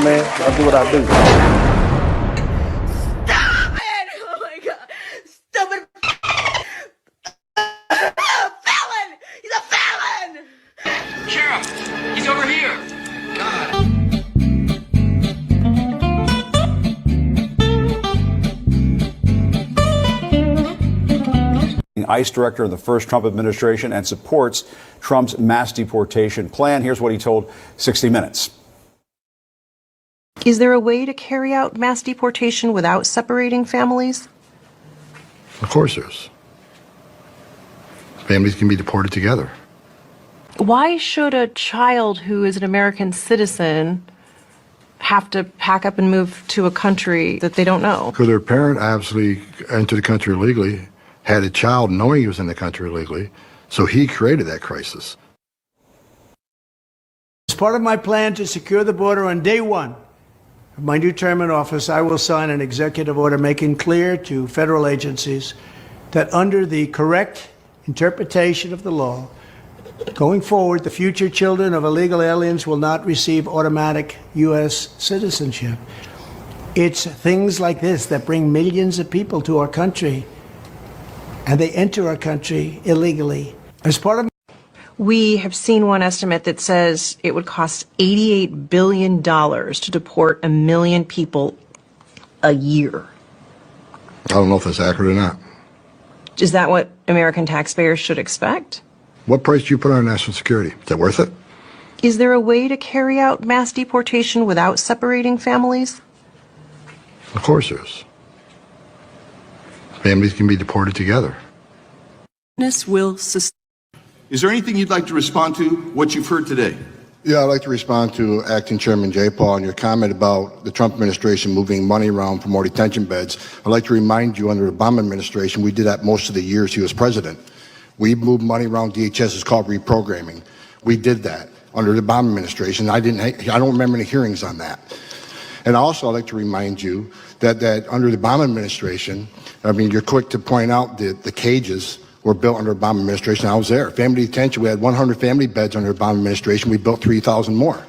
man. I'll do what I do. Stop it! Oh my God. Stupid felon! He's a felon! Sheriff, he's over here. God. ICE director in the first Trump administration and supports Trump's mass deportation plan. Here's what he told 60 Minutes. Is there a way to carry out mass deportation without separating families? Of course there is. Families can be deported together. Why should a child who is an American citizen have to pack up and move to a country that they don't know? Because their parent obviously entered the country illegally, had a child knowing he was in the country illegally, so he created that crisis. As part of my plan to secure the border on day one of my new term in office, I will sign an executive order making clear to federal agencies that under the correct interpretation of the law, going forward, the future children of illegal aliens will not receive automatic U.S. citizenship. It's things like this that bring millions of people to our country, and they enter our country illegally. As part of We have seen one estimate that says it would cost $88 billion to deport 1 million people a year. I don't know if that's accurate or not. Is that what American taxpayers should expect? What price do you put on national security? Is that worth it? Is there a way to carry out mass deportation without separating families? Of course there is. Families can be deported together. Is there anything you'd like to respond to what you've heard today? Yeah, I'd like to respond to Acting Chairman Jay Paul on your comment about the Trump administration moving money around for more detention beds. I'd like to remind you, under the Obama administration, we did that most of the years he was president. We moved money around DHS. It's called reprogramming. We did that under the Obama administration. I don't remember any hearings on that. And also, I'd like to remind you that under the Obama administration, I mean, you're quick to point out that the cages were built under Obama administration. I was there. Family detention, we had 100 family beds under Obama administration. We built 3,000 more.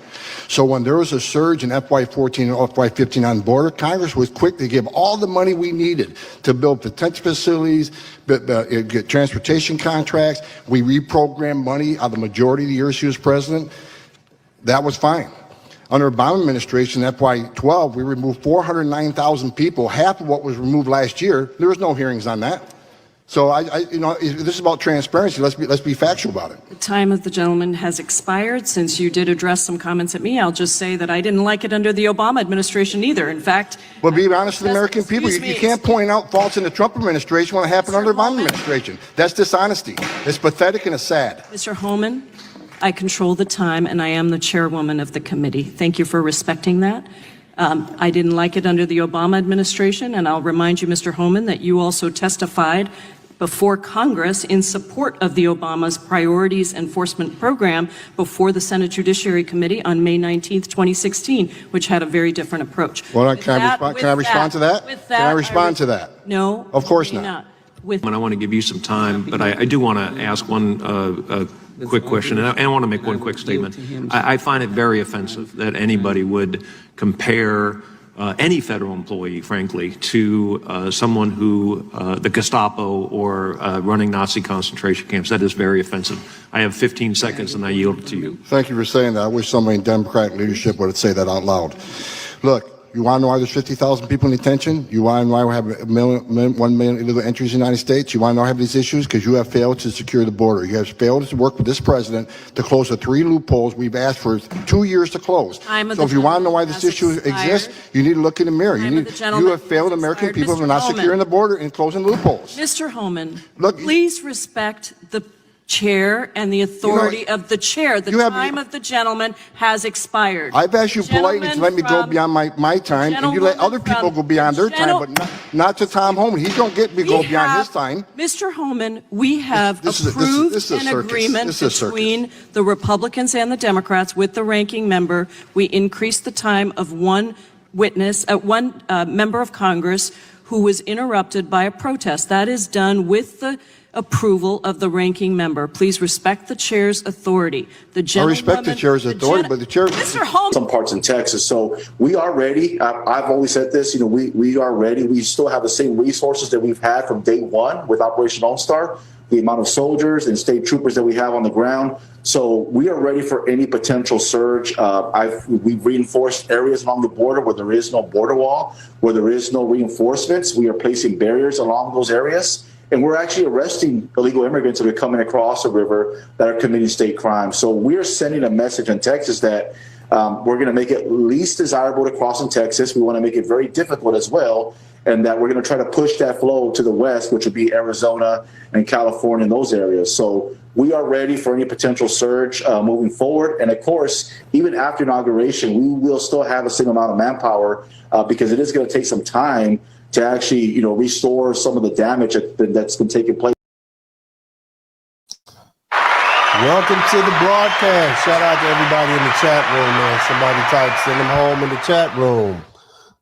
So when there was a surge in FY14 and FY15 on the border, Congress was quick to give all the money we needed to build detention facilities, get transportation contracts. We reprogrammed money out of the majority of the years she was president. That was fine. Under Obama administration, FY12, we removed 409,000 people, half of what was removed last year. There was no hearings on that. So this is about transparency. Let's be factual about it. The time of the gentleman has expired. Since you did address some comments at me, I'll just say that I didn't like it under the Obama administration either. In fact, well, be honest with the American people. You can't point out faults in the Trump administration when it happened under the Obama administration. That's dishonesty. It's pathetic and it's sad. Mr. Homan, I control the time, and I am the chairwoman of the committee. Thank you for respecting that. I didn't like it under the Obama administration, and I'll remind you, Mr. Homan, that you also testified before Congress in support of the Obama's priorities enforcement program before the Senate Judiciary Committee on May 19th, 2016, which had a very different approach. Well, can I respond to that? Can I respond to that? No. Of course not. I want to give you some time, but I do want to ask one quick question, and I want to make one quick statement. I find it very offensive that anybody would compare any federal employee, frankly, to someone who, the Gestapo or running Nazi concentration camps. That is very offensive. I have 15 seconds and I yield it to you. Thank you for saying that. I wish somebody in Democratic leadership would say that out loud. Look, you want to know why there's 50,000 people in detention? You want to know why we have 1 million illegal entries in the United States? You want to know why we have these issues? Because you have failed to secure the border. You have failed to work with this president to close the 3 loopholes we've asked for 2 years to close. So if you want to know why this issue exists, you need to look in the mirror. You have failed American people for not securing the border and closing loopholes. Mr. Homan, please respect the chair and the authority of the chair. The time of the gentleman has expired. I've asked you politely to let me go beyond my time, and you let other people go beyond their time, but not to Tom Homan. He don't get to go beyond his time. Mr. Homan, we have approved an agreement between the Republicans and the Democrats with the ranking member. We increased the time of one member of Congress who was interrupted by a protest. That is done with the approval of the ranking member. Please respect the chair's authority. The I respect the chair's authority, but the chair... Mr. Homan. Some parts in Texas. So we are ready. I've always said this, we are ready. We still have the same resources that we've had from day one with Operation Lone Star, the amount of soldiers and state troopers that we have on the ground. So we are ready for any potential surge. We've reinforced areas along the border where there is no border wall, where there is no reinforcements. We are placing barriers along those areas. And we're actually arresting illegal immigrants that are coming across the river that are committing state crimes. So we're sending a message in Texas that we're going to make it least desirable to cross in Texas. We want to make it very difficult as well, and that we're going to try to push that flow to the west, which would be Arizona and California and those areas. So we are ready for any potential surge moving forward. And of course, even after inauguration, we will still have a single amount of manpower because it is going to take some time to actually, restore some of the damage that's been taking place. Welcome to the broadcast. Shout out to everybody in the chat room, man. Somebody type, send them home in the chat room.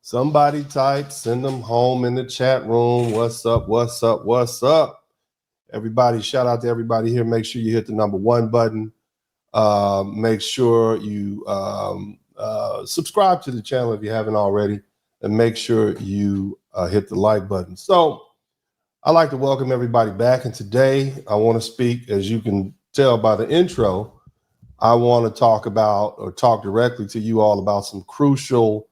Somebody type, send them home in the chat room. What's up, what's up, what's up? Everybody, shout out to everybody here. Make sure you hit the number 1 button. Make sure you subscribe to the channel if you haven't already. And make sure you hit the like button. So I'd like to welcome everybody back. And today I want to speak, as you can tell by the intro, I want to talk directly to you all about some crucial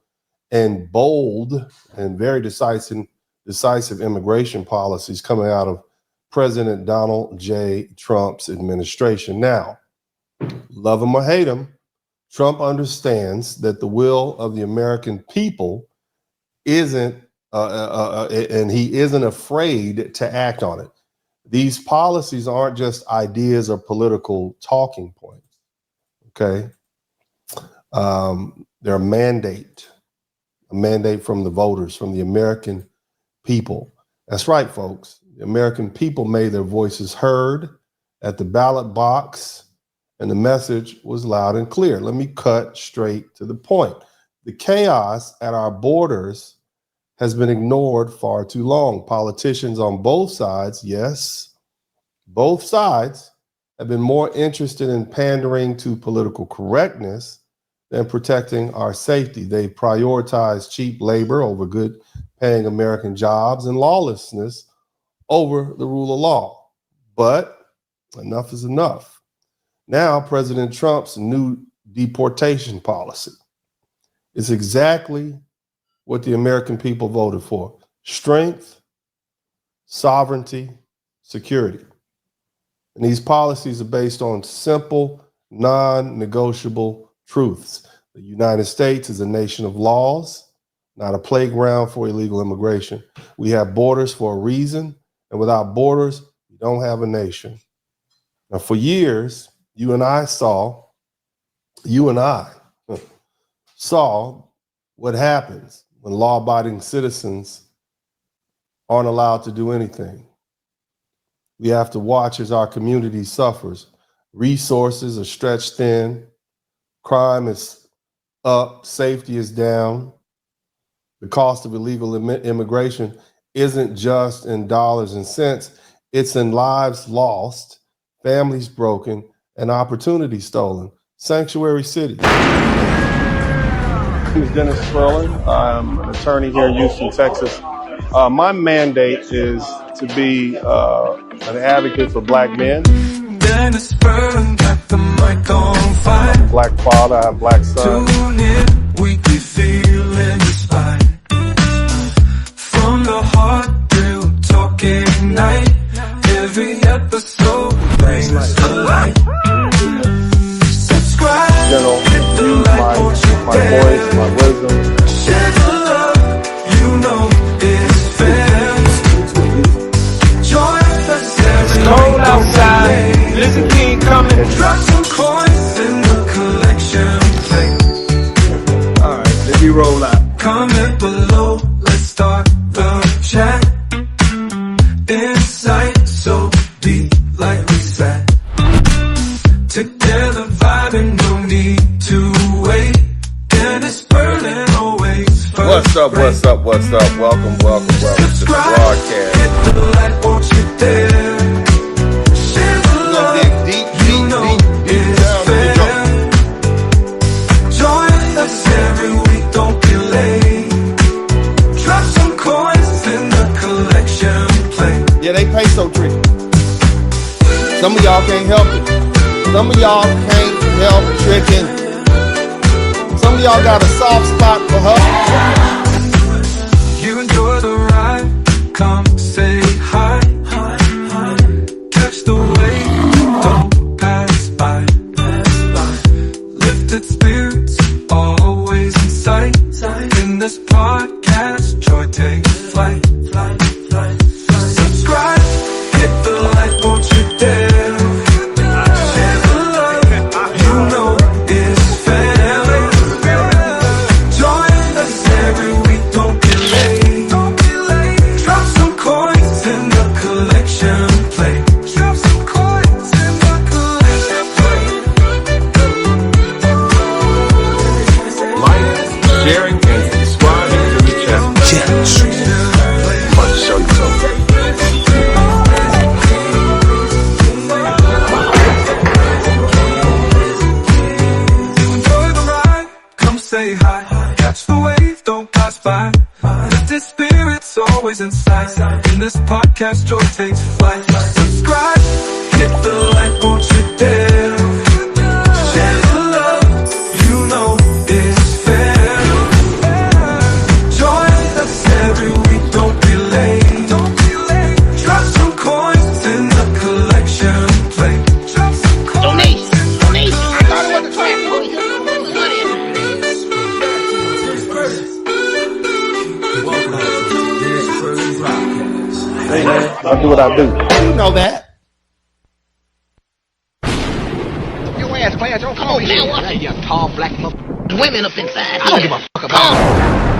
and bold and very decisive immigration policies coming out of President Donald J. Trump's administration. Now, love him or hate him, Trump understands that the will of the American people isn't, and he isn't afraid to act on it. These policies aren't just ideas or political talking points, okay? They're a mandate from the voters, from the American people. That's right, folks. The American people made their voices heard at the ballot box, and the message was loud and clear. Let me cut straight to the point. The chaos at our borders has been ignored far too long. Politicians on both sides, yes, both sides, have been more interested in pandering to political correctness than protecting our safety. They prioritize cheap labor over good paying American jobs and lawlessness over the rule of law. But enough is enough. Now, President Trump's new deportation policy is exactly what the American people voted for: strength, sovereignty, security. And these policies are based on simple, non-negotiable truths. The United States is a nation of laws, not a playground for illegal immigration. We have borders for a reason, and without borders, we don't have a nation. Now, for years, you and I saw what happens when law-abiding citizens aren't allowed to do anything. We have to watch as our community suffers. Resources are stretched thin, crime is up, safety is down. The cost of illegal immigration isn't just in dollars and cents, it's in lives lost, families broken, and opportunities stolen. Sanctuary City. My name is Dennis Spurling. I'm an attorney here in Houston, Texas. My mandate is to be an advocate for black men. Dennis Spurling got the mic on fire. I'm a black father, I have black sons. Tune in, weekly feeling inspired. From the heart, real talking night. Every episode brings the light. Subscribe, hit the like, my voice, my wisdom. Share the love, you know it's fair. Join us every cold outside. Listen, King coming. Drop some coins in the collection plate. All right, let me roll out. Comment below, let's start the chat. Insight so deep, like we said. Together vibing, no need to wait. Dennis Spurling always first. What's up? Welcome to the broadcast. Hit the light, won't you dare. Some of y'all can't help it. Some of y'all can't help tricking. Some of y'all got a soft spot for her. You enjoy the ride, come say hi. Catch the wave, don't pass by. Lifted spirits, always in sight. In this podcast, joy takes flight. Subscribe, hit the like, won't you dare. Share the love, you know it's family. Join us every week, don't be late. Drop some coins in the collection plate. Drop some coins in the collection plate. Like, sharing, and subscribing to the channel. I'm about to show you something. Enjoy the ride, come say hi. Catch the wave, don't pass by. Lifted spirits always in sight. In this podcast, joy takes flight. Subscribe, hit the like, won't you dare. Share the love, you know it's fair. Join us every week, don't be late. Drop some coins in the collection plate. Drop some coins. Donation. I thought it was the trash. Hey man, I'll do what I do. You know that. Your ass, class. Come on, now. What? You tall black mother. Women up inside. I don't give a fuck about